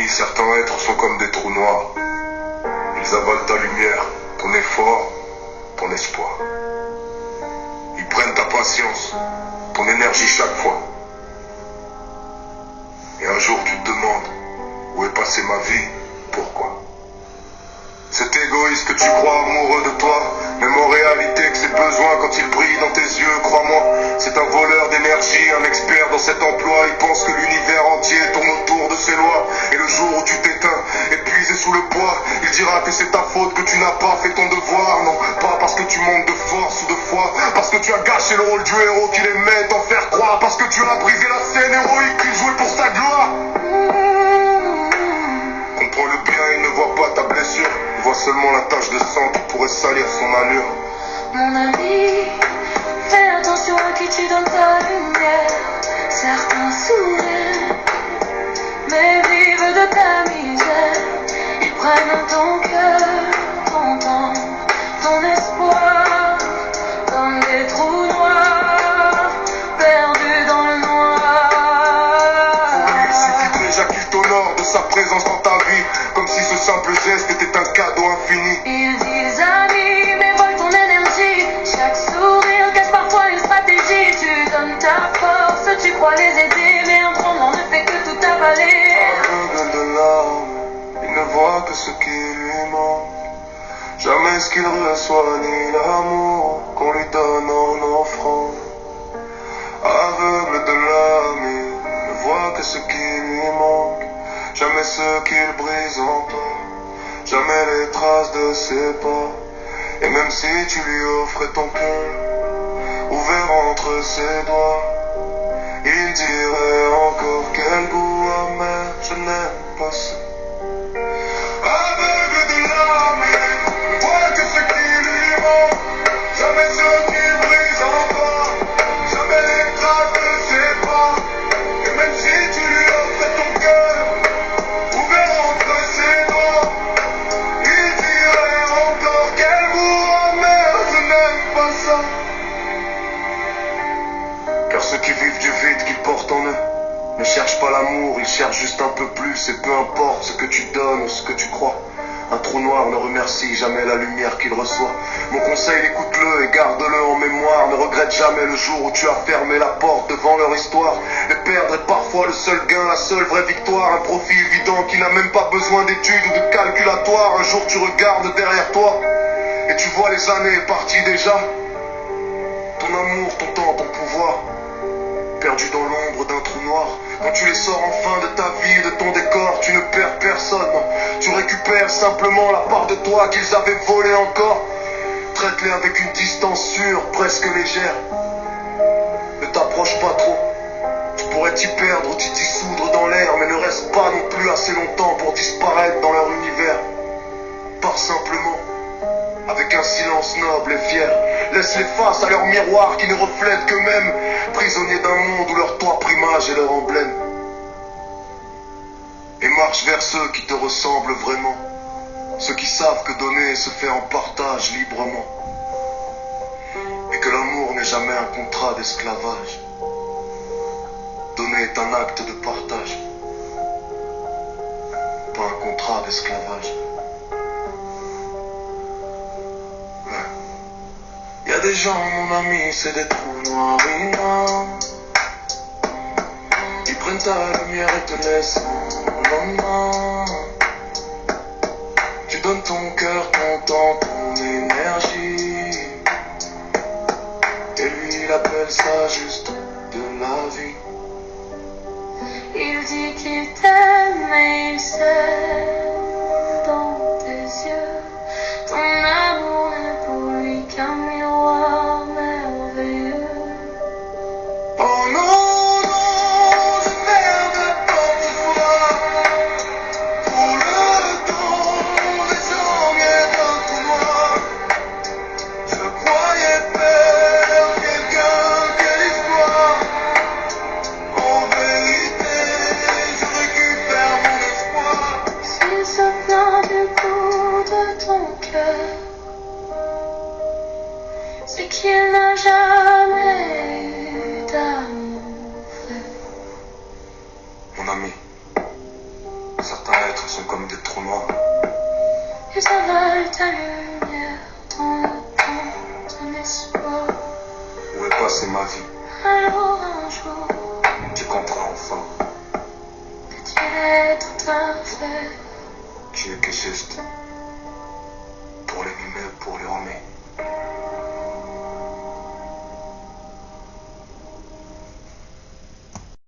ami, certains êtres sont comme des trous noirs. Ils avalent ta lumière, ton effort, ton espoir. Ils prennent ta patience, ton énergie chaque fois. Et un jour tu te demandes, où est passée ma vie, pourquoi? Cet égoïste que tu crois amoureux de toi, même en réalité que ses besoins quand il brille dans tes yeux, crois-moi, c'est un voleur d'énergie, un expert dans cet emploi. Il pense que l'univers entier tourne autour de ses lois. Et le jour où tu t'éteins, épuisé sous le poids, il dira que c'est ta faute, que tu n'as pas fait ton devoir. Non, pas parce que tu manques de force ou de foi, parce que tu as gâché le rôle du héros qu'il aimait t'en faire croire, parce que tu as brisé la scène héroïque qu'il jouait pour sa gloire. Comprends le bien, il ne voit pas ta blessure, il voit seulement la tache de sang qui pourrait salir son allure. Mon ami, fais attention à qui tu donnes ta lumière. Certains sourient, mais vivent de ta misère. Ils prennent ton cœur, ton temps, ton espoir, comme des trous noirs, perdus dans le noir. Il suffit déjà qu'il t'honore de sa présence dans ta vie, comme si ce simple geste était un cadeau infini. Ils disent amis, mais volent ton énergie. Chaque sourire cache parfois une stratégie. Tu donnes ta force, tu crois les aider, mais un tremblement ne fait que tout avaler. Aveugle de larmes, il ne voit que ce qui lui manque. Jamais ce qu'il reçoit ni l'amour qu'on lui donne en offrande. Aveugle de l'âme, il ne voit que ce qui lui manque. Jamais ce qu'il brise en toi, jamais les traces de ses pas. Et même si tu lui offrais ton cœur, ouvert entre ses doigts, il dirait encore quel goût amer, je n'aime pas ça. Aveugle de l'âme, il ne voit que ce qui lui manque. Jamais ce qu'il brise en toi, jamais les traces de ses pas. Et même si tu lui offrais ton cœur, ouvert entre ses doigts, il dirait encore quel goût amer, je n'aime pas ça. Car ceux qui vivent du vide qu'ils portent en eux ne cherchent pas l'amour, ils cherchent juste un peu plus. Et peu importe ce que tu donnes ou ce que tu crois, un trou noir ne remercie jamais la lumière qu'il reçoit. Mon conseil, écoute-le et garde-le en mémoire. Ne regrette jamais le jour où tu as fermé la porte devant leur histoire. Les perdre est parfois le seul gain, la seule vraie victoire. Un profit évident qui n'a même pas besoin d'études ou de calculatoire. Un jour tu regardes derrière toi et tu vois les années parties déjà. Ton amour, ton temps, ton pouvoir, perdu dans l'ombre d'un trou noir. Quand tu les sors enfin de ta vie, de ton décor, tu ne perds personne, non. Tu récupères simplement la part de toi qu'ils avaient volée encore. Traite-les avec une distance sûre, presque légère. Ne t'approche pas trop, tu pourrais t'y perdre ou t'y dissoudre dans l'air, mais ne reste pas non plus assez longtemps pour disparaître dans leur univers. Pars simplement, avec un silence noble et fier. Laisse-les face à leur miroir qui ne reflète qu'eux-mêmes, prisonniers d'un monde où leur toit primage est leur emblème. Et marche vers ceux qui te ressemblent vraiment, ceux qui savent que donner se fait en partage librement, et que l'amour n'est jamais un contrat d'esclavage. Donner est un acte de partage, pas un contrat d'esclavage. Y a des gens, mon ami, c'est des trous noirs, oui, non. Ils prennent ta lumière et te laissent en lendemain. Tu donnes ton cœur, ton temps, ton énergie. Et lui, il appelle ça juste de la vie. Il dit qu'il t'aime, mais il sait dans tes yeux. Ton amour n'est pour lui qu'un miroir merveilleux. Oh non, non, je merde n'importe quoi. Pour le temps des hommes et d'un trou noir. Je croyais perdre quelqu'un, quelle histoire. En vérité, je récupère mon espoir. S'il se plaint du coup de ton cœur, c'est qu'il n'a jamais eu d'amour vrai. Mon ami, certains moi. Ils avalent ta lumière, ton temps, ton espoir. Où est passée ma vie? Alors un jour, Tu comprends enfin. que tu es tout parfait. Tu es que juste